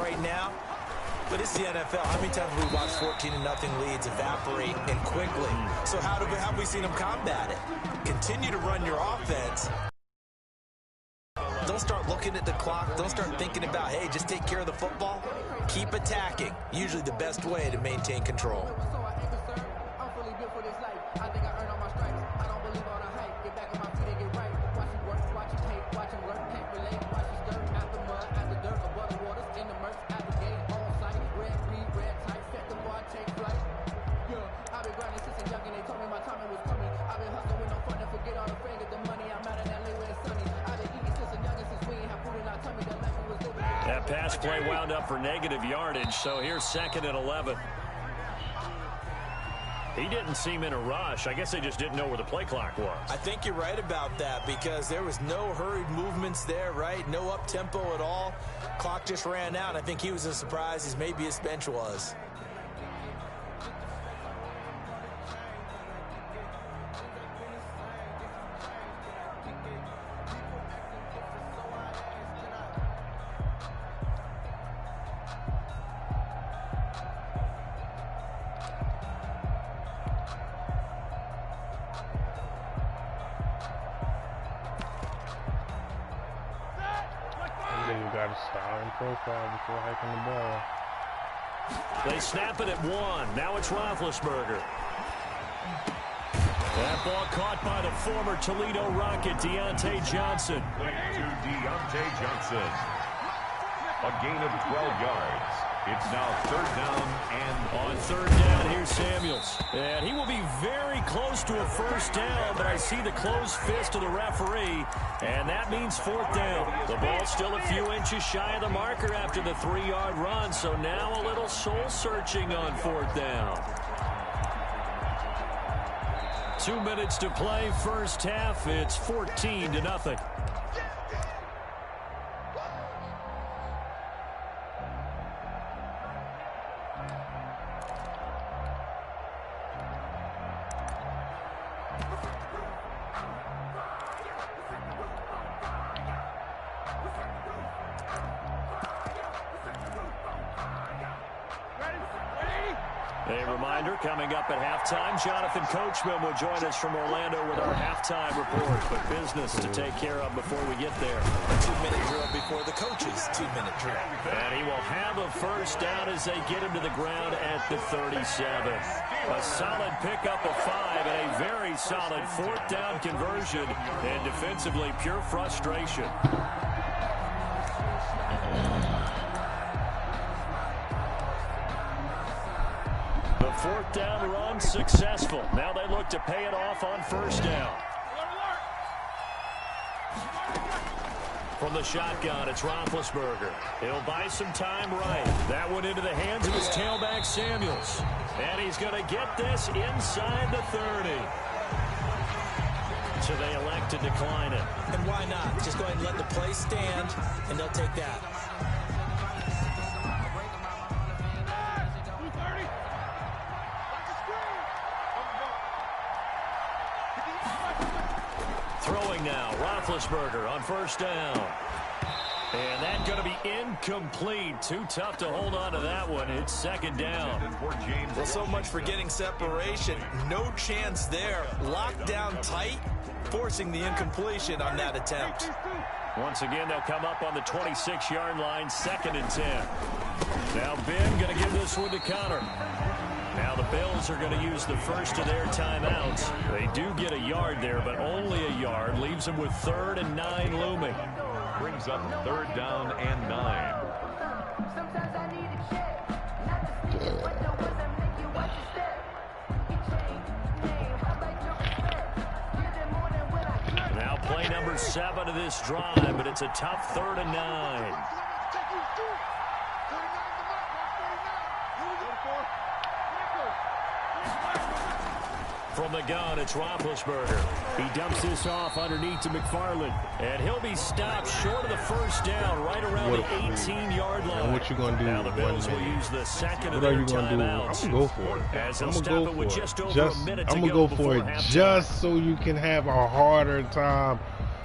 right now, but it's the NFL. How many times have we watched 14-0 leads evaporate and quickly? So how have we seen them combat it? Continue to run your offense. Don't start looking at the clock. Don't start thinking about, hey, just take care of the football. Keep attacking. Usually the best way to maintain control. That pass play wound up for negative yardage, so here's 2nd and 11. He didn't seem in a rush. I guess they just didn't know where the play clock was. I think you're right about that because there was no hurried movements there, right? No up-tempo at all. Clock just ran out. I think he was as surprised as maybe his bench was. Profile before hiking the ball. They snap it at 1. Now it's Roethlisberger. That ball caught by the former Toledo Rocket, Deontay Johnson. To Deontay Johnson. A gain of 12 yards. It's now 3rd down and on 3rd down, here's Samuels. And he will be very close to a 1st down, but I see the closed fist of the referee, and that means 4th down. The ball's still a few inches shy of the marker after the 3-yard run, so now a little soul-searching on 4th down. 2 minutes to play, first half. It's 14-0. A reminder, coming up at halftime, Jonathan Coachman will join us from Orlando with our halftime report. But business to take care of before we get there. A 2-minute drill before the coach's 2-minute drill. And he will have a 1st down as they get him to the ground at the 37. A solid pickup of 5 and a very solid 4th down conversion. And defensively, pure frustration. The 4th down run successful. Now they look to pay it off on 1st down. From the shotgun, it's Roethlisberger. He'll buy some time right. That one into the hands of his tailback, Samuels. And he's going to get this inside the 30. So they elect to decline it. And why not? Just go ahead and let the play stand, and they'll take that. Throwing now, Roethlisberger on 1st down. And that's going to be incomplete. Too tough to hold on to that one. It's 2nd down. Well, so much for getting separation. No chance there. Locked down tight, forcing the incompletion on that attempt. Once again, they'll come up on the 26-yard line, 2nd and 10. Now Ben going to give this one to Connor. Now the Bills are going to use the first of their timeouts. They do get a yard there, but only a yard. Leaves them with 3rd and 9 looming. Brings up 3rd down and 9. Now play number 7 of this drive, but it's a tough 3rd and 9. From the gun, it's Roethlisberger. He dumps this off underneath to McFarland. And he'll be stopped short of the 1st down, right around the 18-yard line. And what you going to do? Now the Bills will use the 2nd of their timeouts. I'm going to go for it. As I'm they'll going to stop it with just over a minute I'm to going to go go for it halftime. just so you can have a harder time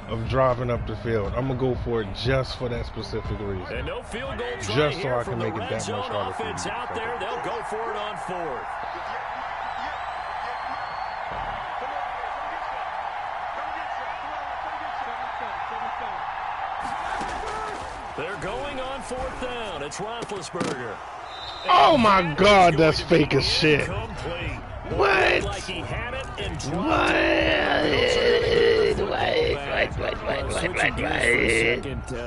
of driving up the field. I'm going to go for it just for that specific reason. And no field goals Just right so here I from can the make it red that zone much harder for offense you. out there. They'll go for it on 4th. They're going on 4th down. It's Roethlisberger. Oh my God, that's fake as shit. Complete. What? Like he had it and What?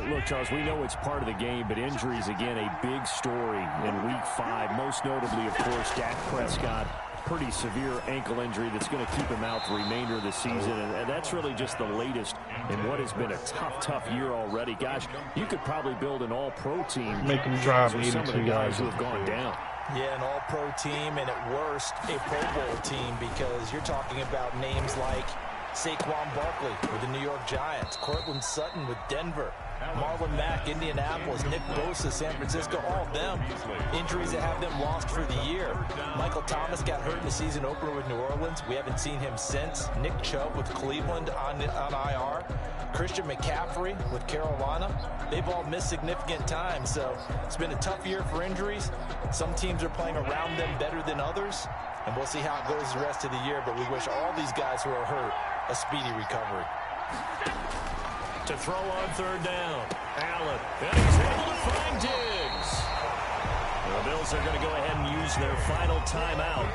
Look, Charles, we know it's part of the game, but injuries, again, a big story in Week 5. Most notably, of course, Dak Prescott. Pretty severe ankle injury that's going to keep him out the remainder of the season. And that's really just the latest in what has been a tough year already. Gosh, you could probably build an all-pro team. Make him drive with some of the 82 guys yards. who have gone down. Yeah, an all-pro team, and at worst, a Pro Bowl team, because you're talking about names like Saquon Barkley with the New York Giants, Cortland Sutton with Denver, Marlon Mack, Indianapolis, Nick Bosa, San Francisco, all of them. Injuries that have them lost for the year. Michael Thomas got hurt in the season opener with New Orleans. We haven't seen him since. Nick Chubb with Cleveland on IR. Christian McCaffrey with Carolina. They've all missed significant time, so it's been a tough year for injuries. Some teams are playing around them better than others, and we'll see how it goes the rest of the year, but we wish all these guys who are hurt a speedy recovery. To throw on 3rd down, Allen, and he's able to find Diggs. The Bills are going to go ahead and use their final timeout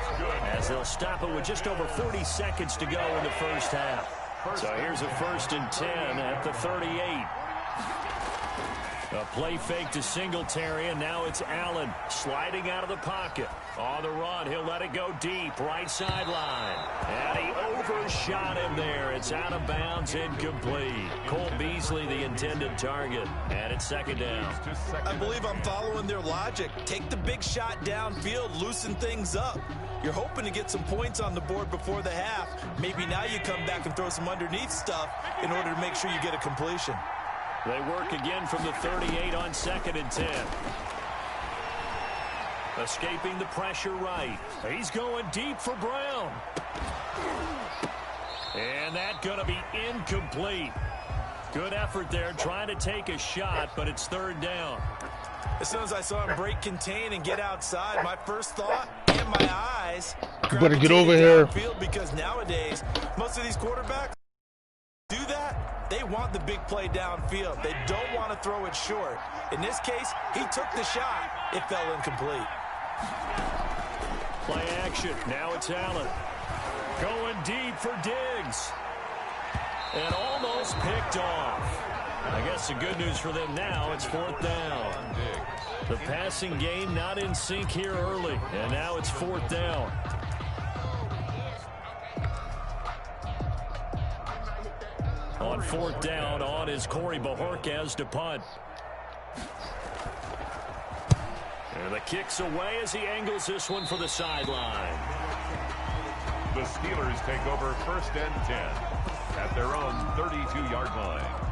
as they'll stop it with just over 40 seconds to go in the first half. So here's a 1st and 10 at the 38. A play fake to Singletary, and now it's Allen sliding out of the pocket. On the run, he'll let it go deep, right sideline. And he overshot him there. It's out of bounds, incomplete. Cole Beasley, the intended target, and it's 2nd down. I believe I'm following their logic. Take the big shot downfield, loosen things up. You're hoping to get some points on the board before the half. Maybe now you come back and throw some underneath stuff in order to make sure you get a completion. They work again from the 38 on 2nd and 10. Escaping the pressure right. He's going deep for Brown. And that's going to be incomplete. Good effort there trying to take a shot, but it's 3rd down. As soon as I saw him break contain and get outside, my first thought and my eyes You better get over here. Because nowadays, most of these quarterbacks do that. They want the big play downfield. They don't want to throw it short. In this case, he took the shot. It fell incomplete. Play action. Now it's Allen. Going deep for Diggs. And almost picked off. I guess the good news for them now, it's 4th down. The passing game not in sync here early. And now it's 4th down. On 4th down, on is Corey Bojorquez to punt. And the kick's away as he angles this one for the sideline. The Steelers take over 1st and 10 at their own 32-yard line.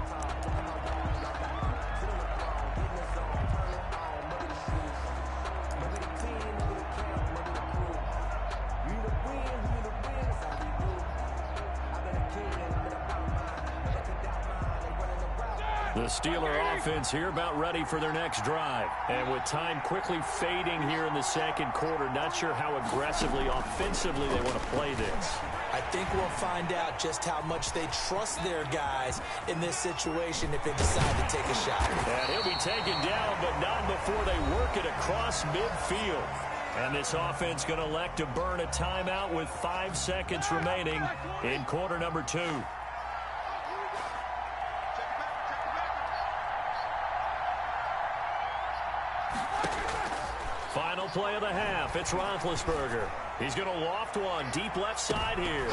The Steeler offense here about ready for their next drive. And with time quickly fading here in the 2nd quarter, not sure how aggressively, offensively they want to play this. I think we'll find out just how much they trust their guys in this situation if they decide to take a shot. And he'll be taken down, but not before they work it across midfield. And this offense going to elect to burn a timeout with 5 seconds remaining in quarter number 2. Final play of the half. It's Roethlisberger. He's going to loft one deep left side here.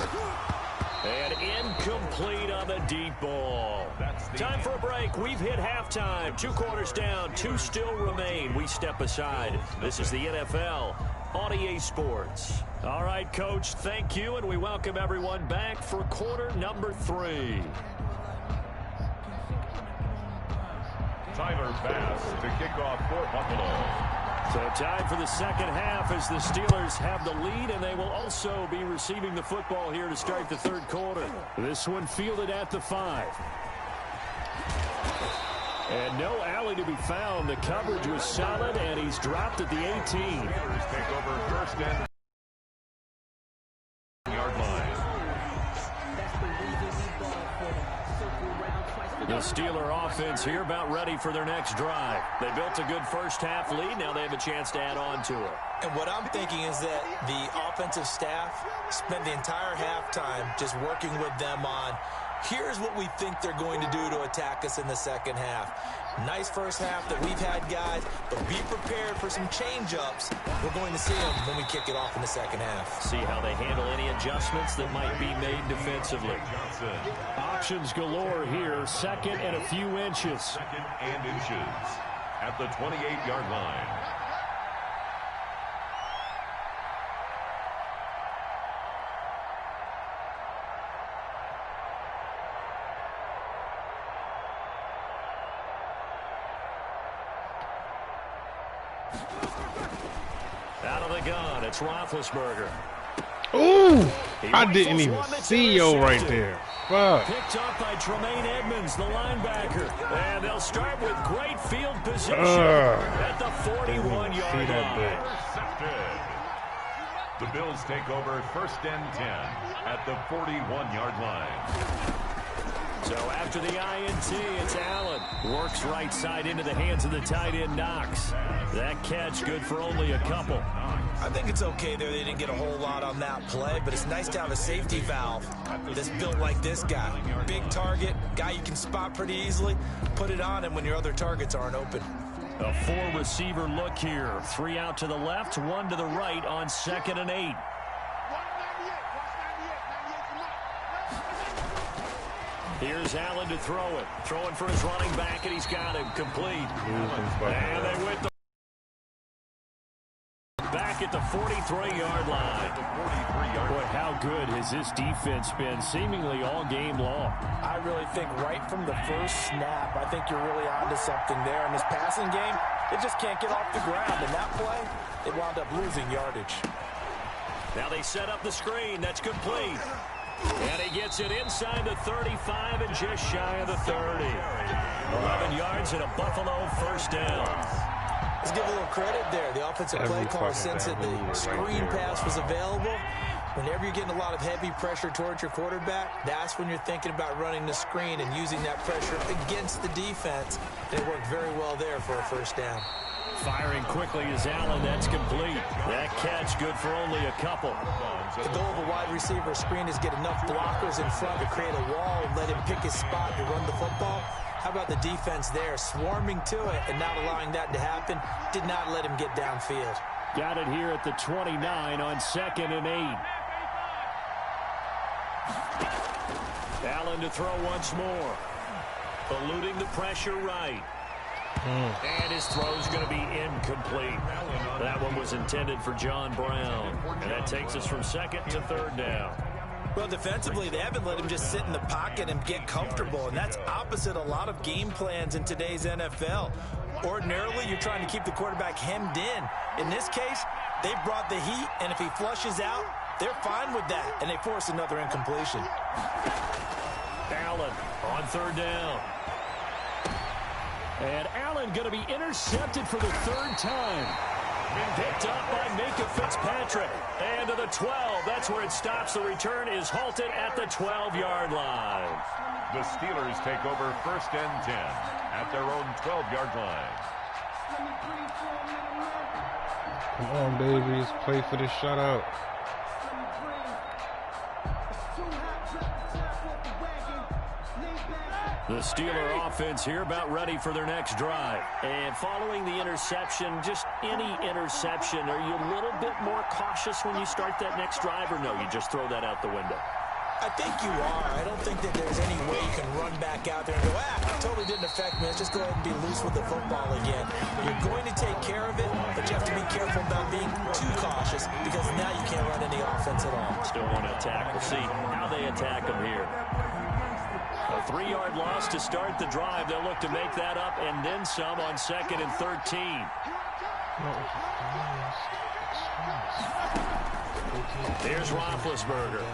And incomplete on the deep ball. Time for a break. We've hit halftime. 2 quarters down. 2 still remain. We step aside. This is the NFL on EA Sports. All right, Coach, thank you, and we welcome everyone back for quarter number 3. Tyler Bass to kick off for Buffalo. So time for the 2nd half as the Steelers have the lead, and they will also be receiving the football here to start the 3rd quarter. This one fielded at the 5. And no alley to be found. The coverage was solid, and he's dropped at the 18. Steelers take over first and yard line. The Steeler offense here about ready for their next drive. They built a good first-half lead. Now they have a chance to add on to it. And what I'm thinking is that the offensive staff spent the entire halftime just working with them on, here's what we think they're going to do to attack us in the second half. Nice first half that we've had, guys, but be prepared for some change-ups. We're going to see them when we kick it off in the second half. See how they handle any adjustments that might be made defensively. Johnson. Options galore here. Second and a few inches. Second and inches at the 28-yard line. Out of the gun, it's Roethlisberger. Ooh, I didn't even see yo right there. Fuck. Picked up by Tremaine Edmonds, the linebacker. And they'll start with great field position at the 41-yard line. Intercepted. The Bills take over first and 10 at the 41-yard line. So after the INT, it's Allen. Works right side into the hands of the tight end, Knox. That catch good for only a couple. I think it's okay there. They didn't get a whole lot on that play, but it's nice to have a safety valve that's built like this guy. Big target, guy you can spot pretty easily. Put it on him when your other targets aren't open. A four-receiver look here. 3 out to the left, 1 to the right on 2nd and 8. Here's Allen to throw it. Throwing for his running back, and he's got him complete. And they went back at the 43-yard line. Boy, how good has this defense been seemingly all game long? I really think right from the first snap, I think you're really onto something there. In this passing game, it just can't get off the ground. In that play, they wound up losing yardage. Now they set up the screen. That's complete. And he gets it inside the 35 and just shy of the 30. 11 yards and a Buffalo first down. Let's give a little credit there. The offensive play caller, since the screen pass was available, whenever you're getting a lot of heavy pressure towards your quarterback, that's when you're thinking about running the screen and using that pressure against the defense. And it worked very well there for a first down. Firing quickly is Allen. That's complete. That catch good for only a couple. The goal of a wide receiver screen is get enough blockers in front to create a wall and let him pick his spot to run the football. How about the defense there, swarming to it and not allowing that to happen? Did not let him get downfield. Got it here at the 29 on 2nd and 8. Allen to throw once more. Eluding the pressure right. And his throw's going to be incomplete. That one was intended for John Brown. And that takes us from 2nd to 3rd down. Well, defensively, they haven't let him just sit in the pocket and get comfortable, and that's opposite a lot of game plans in today's NFL. Ordinarily, you're trying to keep the quarterback hemmed in. In this case, they brought the heat, and if he flushes out, they're fine with that, and they force another incompletion. Allen on 3rd down. And Allen going to be intercepted for the 3rd time. Picked up by Minkah Fitzpatrick. And to the 12. That's where it stops. The return is halted at the 12-yard line. The Steelers take over first and 10 at their own 12-yard line. Come on, baby. Let's play for the shutout. The Steeler offense here about ready for their next drive. And following the interception, just any interception, are you a little bit more cautious when you start that next drive, or no, you just throw that out the window? I think you are. I don't think that there's any way you can run back out there and go, totally didn't affect me. Let's just go ahead and be loose with the football again. You're going to take care of it, but you have to be careful about being too cautious because now you can't run any offense at all. Still want to attack. We'll see how they attack them here. A 3-yard loss to start the drive. They'll look to make that up and then some on 2nd and 13. Here's Roethlisberger.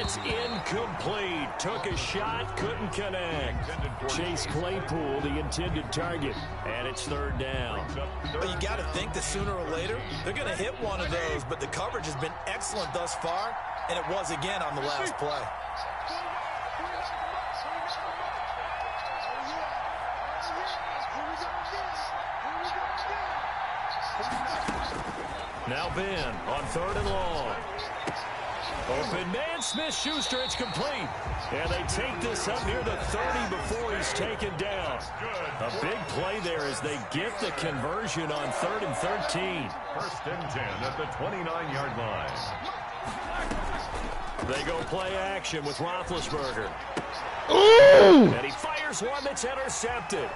It's incomplete. Took a shot, couldn't connect. Chase Claypool, the intended target, and it's third down. Well, you got to think that sooner or later they're going to hit one of those, but the coverage has been excellent thus far, and it was again on the last play. Now Ben on third and long. Open man, Smith-Schuster, it's complete. And they take this up near the 30 before he's taken down. A big play there as they get the conversion on 3rd and 13. First and 10 at the 29-yard line. They go play action with Roethlisberger. Ooh! And he fires one that's intercepted.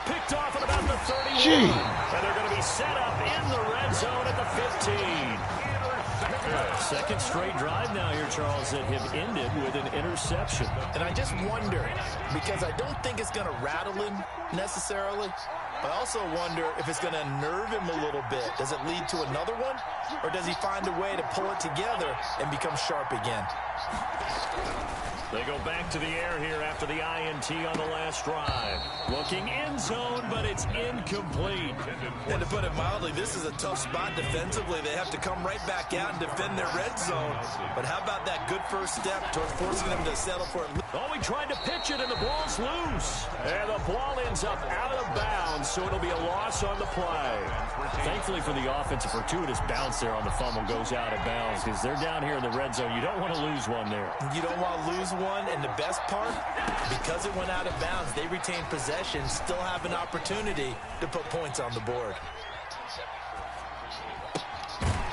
Picked off at about the 31. Gee. And they're going to be set up in the red zone at the 15. Second straight drive now here, Charles, that have ended with an interception. And I just wonder, because I don't think it's going to rattle him necessarily, but I also wonder if it's going to nerve him a little bit. Does it lead to another one? Or does he find a way to pull it together and become sharp again? They go back to the air here after the INT on the last drive. Looking end zone, but it's incomplete. And to put it mildly, this is a tough spot defensively. They have to come right back out and defend their red zone. But how about that good first step towards forcing them to settle for it? Oh, he tried to pitch it, and the ball's loose. And the ball ends up out of bounds, so it'll be a loss on the play. Thankfully for the offense, a fortuitous bounce there on the fumble goes out of bounds because they're down here in the red zone. You don't want to lose one there. You don't want to lose one, and the best part, because it went out of bounds, they retain possession, still have an opportunity to put points on the board.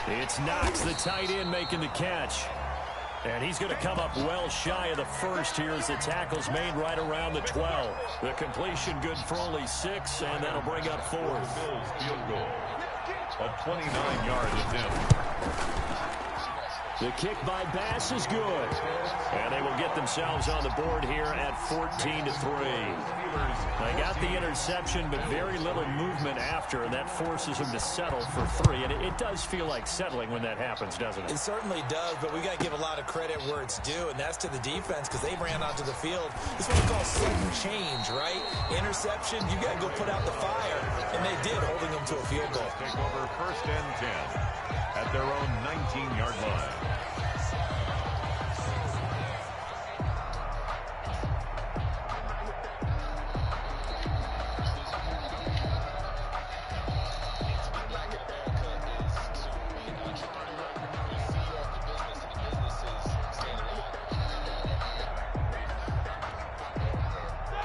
It's Knox, the tight end, making the catch. And he's going to come up well shy of the first here as the tackle's made right around the 12. The completion good for only 6, and that'll bring up 4th. Bills field goal. A 29-yard attempt. The kick by Bass is good. And they will get themselves on the board here at 14-3. They got the interception, but very little movement after, and that forces them to settle for 3. And it does feel like settling when that happens, doesn't it? It certainly does, but we got to give a lot of credit where it's due, and that's to the defense because they ran onto the field. This is what we call sudden change, right? Interception, you got to go put out the fire, and they did, holding them to a field goal. Take over first and 10 at their own 19-yard line.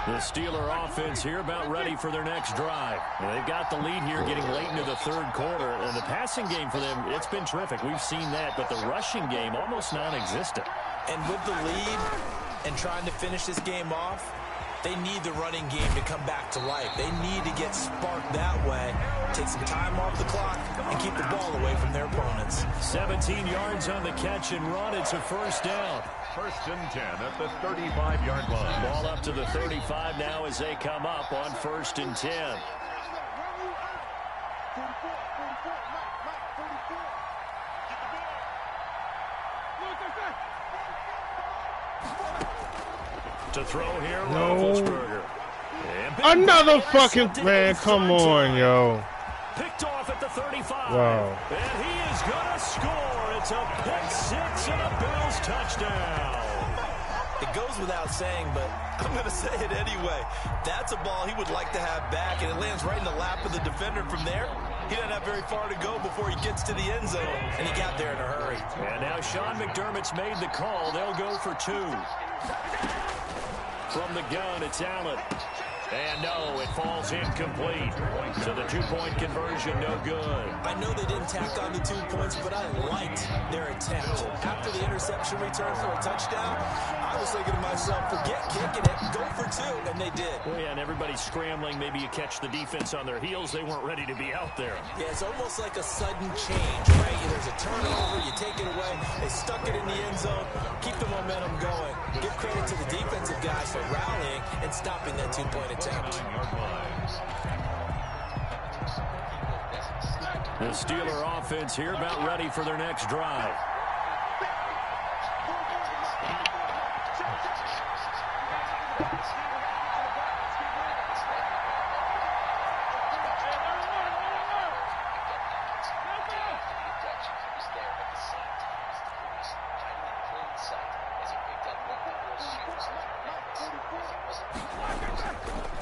The Steeler offense here about ready for their next drive. They've got the lead here getting late into the 3rd quarter. And the passing game for them, it's been terrific. We've seen that. But the rushing game, almost non-existent. And with the lead and trying to finish this game off, they need the running game to come back to life. They need to get sparked that way, take some time off the clock, and keep the ball away from their opponents. 17 yards on the catch and run. It's a first down. First and 10 at the 35-yard line. Ball up to the 35 now as they come up on 1st and 10. To throw here, Roethlisberger. Another fucking man, come on, yo. Picked off at the 35. Wow. And he is going to score. It's a pick 6 and a Bills touchdown. It goes without saying, but I'm going to say it anyway. That's a ball he would like to have back, and it lands right in the lap of the defender from there. He doesn't have very far to go before he gets to the end zone, and he got there in a hurry. And now Sean McDermott's made the call. They'll go for 2. From the gun, it's Allen. And no, it falls incomplete. So the 2-point conversion, no good. I know they didn't tack on the 2 points, but I liked their attempt. After the interception return for a touchdown, I was thinking to myself, forget kicking it, go for 2, and they did. Well, yeah, and everybody's scrambling. Maybe you catch the defense on their heels. They weren't ready to be out there. Yeah, it's almost like a sudden change, right? There's a turnover, you take it away, they stuck it in the end zone, keep the momentum going. Give credit to the defensive guys for rallying and stopping that 2-point attempt. The Steeler offense here about ready for their next drive.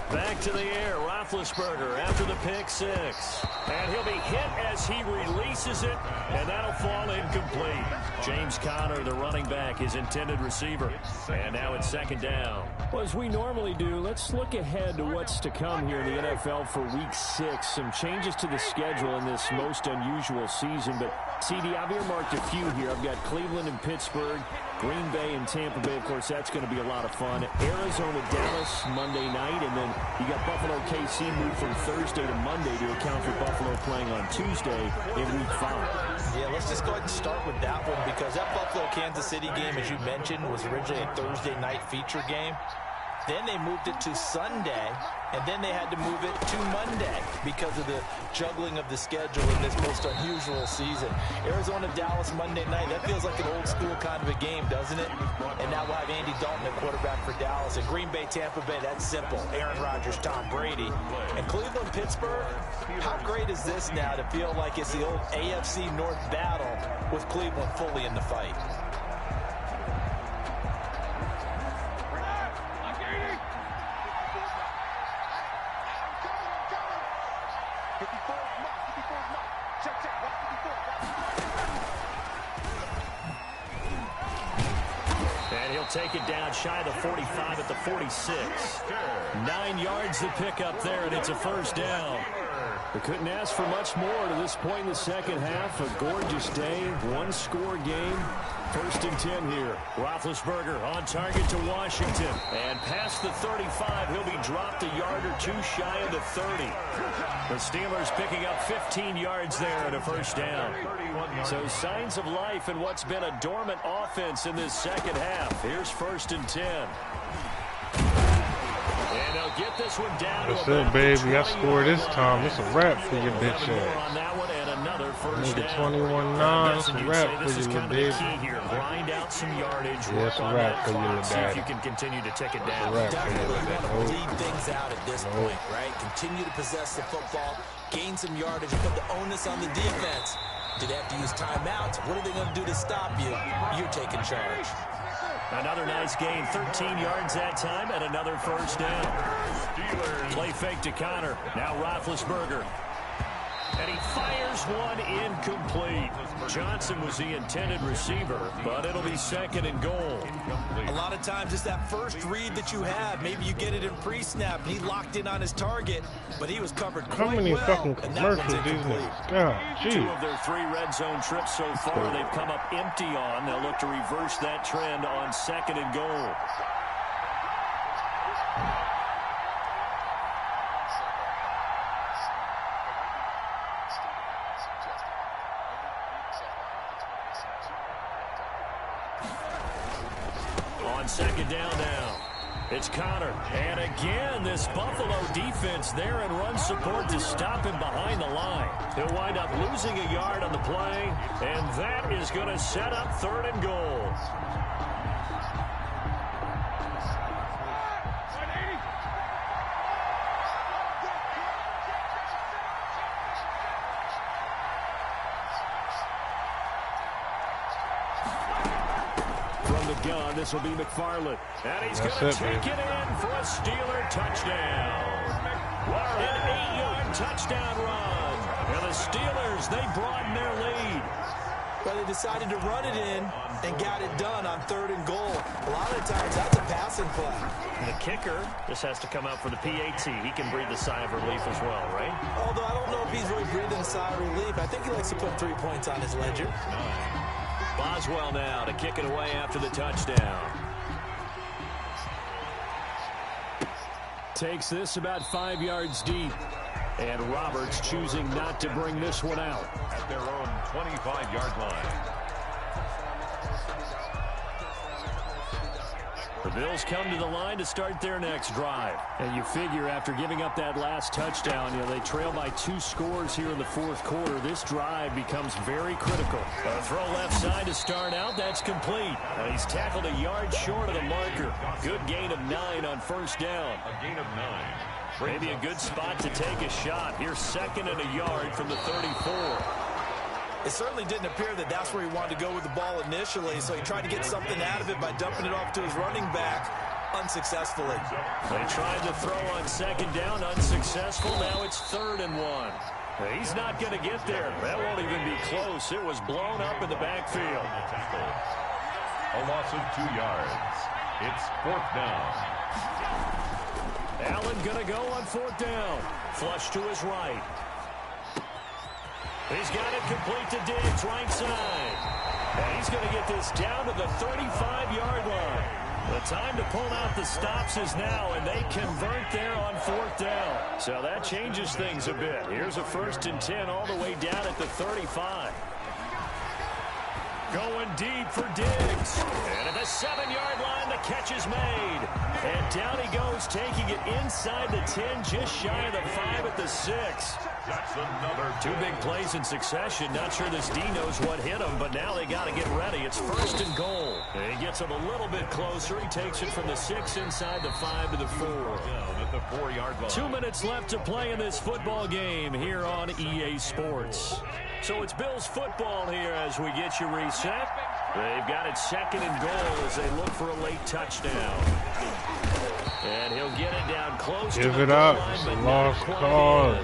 Back to the air, Roethlisberger after the pick six. And he'll be hit as he releases it, and that'll fall incomplete. James Conner, the running back, his intended receiver. And now it's second down. Well, as we normally do, let's look ahead to what's to come here in the NFL for Week 6. Some changes to the schedule in this most unusual season. But, CD, I've earmarked a few here. I've got Cleveland and Pittsburgh, Green Bay and Tampa Bay. Of course, that's going to be a lot of fun. Arizona, Dallas, Monday night. And then you got Buffalo, KC moved from Thursday to Monday to account for Buffalo playing on Tuesday in Week 5. Yeah, let's just go ahead and start with that one because that Buffalo-Kansas City game, as you mentioned, was originally a Thursday night feature game. Then they moved it to Sunday, and then they had to move it to Monday because of the juggling of the schedule in this most unusual season. Arizona-Dallas Monday night, that feels like an old-school kind of a game, doesn't it? And now we'll have Andy Dalton at quarterback for Dallas. And Green Bay-Tampa Bay, that's simple. Aaron Rodgers, Tom Brady. And Cleveland-Pittsburgh, how great is this now to feel like it's the old AFC North battle with Cleveland fully in the fight? Take it down shy of the 45 at the 46. 9 yards to pick up there, and it's a first down. We couldn't ask for much more to this point in the second half. A gorgeous day, one-score game. 1st and 10 here. Roethlisberger on target to Washington. And past the 35, he'll be dropped a yard or two shy of the 30. The Steelers picking up 15 yards there at a first down. So signs of life in what's been a dormant offense in this second half. Here's 1st and 10. And they'll get this one down. That's it, baby. I scored this time. It's a wrap for your bitch ass. On that one and another first down. 21-9. It's a wrap for you, baby. Grind out some yardage. Yeah, it's a wrap for you, see if you can continue to take it down. Definitely want to bleed things out at this point, right? Continue to possess the football, gain some yardage, put the onus on the defense. Do they have to use timeouts? What are they going to do to stop you? You're taking charge. Another nice gain, 13 yards that time, and another first down. Play fake to Conner. Now Roethlisberger. And he fires one incomplete. Johnson was the intended receiver, but it'll be 2nd and goal. A lot of times it's that first read that you have. Maybe you get it in pre-snap, and he locked in on his target, but he was covered quite well. How many fucking commercials these niggas? God, geez. 2 of their 3 red zone trips so far they've come up empty on. They'll look to reverse that trend on 2nd and goal. On 2nd down now. It's Conner. And again, this Buffalo defense there and run support to stop him behind the line. He'll wind up losing a yard on the play, and that is going to set up 3rd and goal. Gun. This will be McFarland. And he's going to take it in for a Steeler touchdown. An 8-yard touchdown run. And the Steelers, they broaden their lead. Well, they decided to run it in and got it done on 3rd and goal. A lot of times, that's a passing play. The kicker just has to come out for the PAT. He can breathe a sigh of relief as well, right? Although I don't know if he's really breathing a sigh of relief. I think he likes to put 3 points on his ledger. Boswell now to kick it away after the touchdown. Takes this about 5 yards deep. And Roberts choosing not to bring this one out. At their own 25-yard line. For Bills come to the line to start their next drive. And you figure after giving up that last touchdown, they trail by 2 scores here in the fourth quarter. This drive becomes very critical. A throw left side to start out. That's complete. He's tackled a yard short of the marker. Good gain of 9 on first down. A gain of 9. Maybe a good spot to take a shot. Here's 2nd and a yard from the 34. It certainly didn't appear that that's where he wanted to go with the ball initially, so he tried to get something out of it by dumping it off to his running back unsuccessfully. They tried to throw on 2nd down, unsuccessful. Now it's 3rd and 1. He's not going to get there. That won't even be close. It was blown up in the backfield. A loss of 2 yards. It's 4th down. Allen going to go on 4th down. Flush to his right. He's got it complete to Diggs, right side. And he's going to get this down to the 35-yard line. The time to pull out the stops is now, and they convert there on 4th down. So that changes things a bit. Here's a 1st and 10 all the way down at the 35. Going deep for Diggs. And at the 7-yard line, the catch is made. And down he goes, taking it inside the 10, just shy of the 5 at the 6. That's another 2 big plays in succession. Not sure this D knows what hit him, but now they got to get ready. It's 1st and goal. And he gets him a little bit closer. He takes it from the 6 inside the 5 to the 4. down at the 4-yard line. 2 minutes left to play in this football game here on EA Sports. So it's Bills football here as we get you reset. They've got it 2nd and goal as they look for a late touchdown. And he'll get it down close to the Give it up. line, It's but a not lost quite cause. in.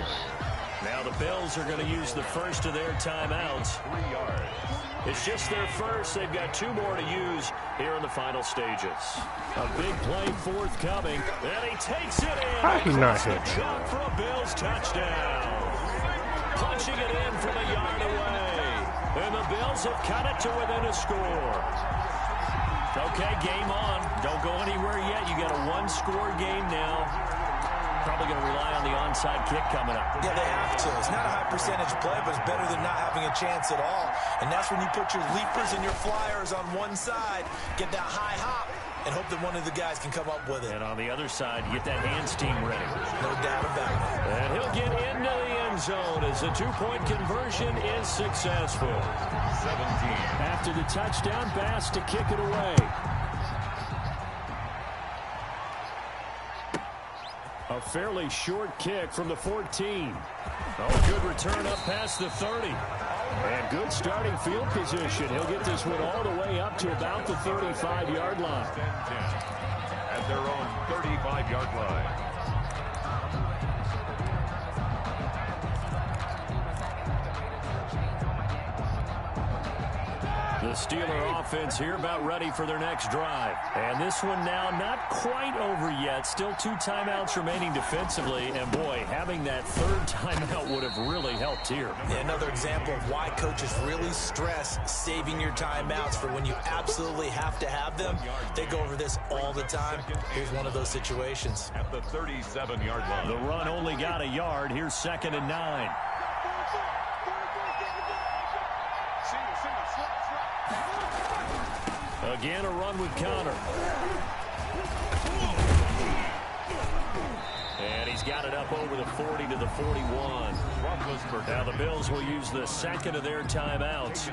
Now the Bills are going to use the first of their timeouts. 3 yards. It's just their first. They've got 2 more to use here in the final stages. A big play forthcoming. And he takes it in. How he not hit? Chalk for a Bills touchdown. Punching it in from a yard away. And the Bills have cut it to within a score. Okay, game on. Don't go anywhere yet. You got a 1-score game now. Probably going to rely on the onside kick coming up. Yeah, they have to. It's not a high percentage play, but it's better than not having a chance at all. And that's when you put your leapers and your flyers on one side, get that high hop, and hope that one of the guys can come up with it. And on the other side, get that hands team ready. No doubt about it. And he'll get into the end zone as the 2-point conversion is successful. 17. After the touchdown, Bass to kick it away. A fairly short kick from the 14. Oh, good return up past the 30. And good starting field position. He'll get this one all the way up to about the 35-yard line. 10-10 at their own 35-yard line. The Steeler offense here about ready for their next drive. And this one now not quite over yet. Still 2 timeouts remaining defensively. And boy, having that 3rd timeout would have really helped here. Yeah, another example of why coaches really stress saving your timeouts for when you absolutely have to have them. They go over this all the time. Here's one of those situations. At the 37-yard line. The run only got a yard. Here's 2nd and 9. Again, a run with Connor. And he's got it up over the 40 to the 41. Now the Bills will use the 2nd of their timeouts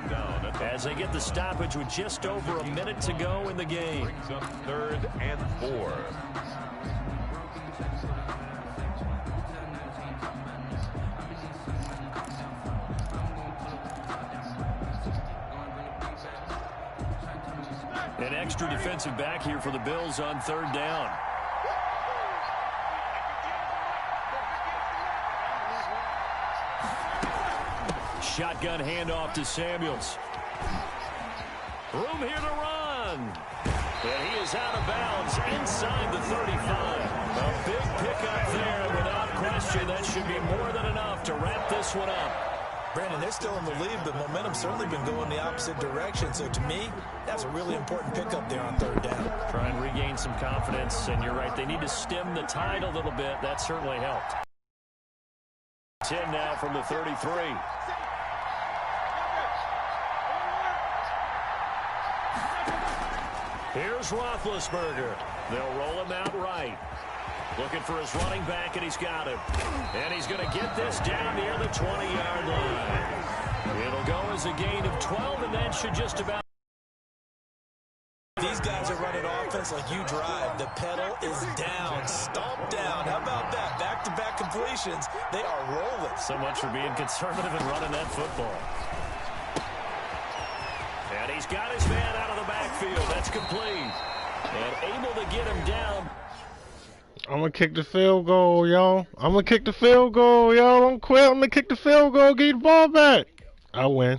as they get the stoppage with just over a minute to go in the game. Brings up 3rd and 4. An extra defensive back here for the Bills on 3rd down. Shotgun handoff to Samuels. Room here to run. And he is out of bounds inside the 35. A big pickup there. Without question, that should be more than enough to wrap this one up. Brandon, they're still in the lead, but momentum's certainly been going the opposite direction. So to me, that's a really important pickup there on 3rd down. Try and regain some confidence, and you're right. They need to stem the tide a little bit. That certainly helped. 10 now from the 33. Here's Roethlisberger. They'll roll him out right. Looking for his running back, and he's got him. And he's going to get this down near the 20-yard line. It'll go as a gain of 12, and that should just about... These guys are running offense like you drive. The pedal is down, stomp down. How about that? Back-to-back completions. They are rolling. So much for being conservative and running that football. And he's got his man out of the backfield. That's complete. And able to get him down. I'm going to kick the field goal, y'all. I'm going to kick the field goal, y'all. Don't quit. I'm going to kick the field goal. Get the ball back. I win.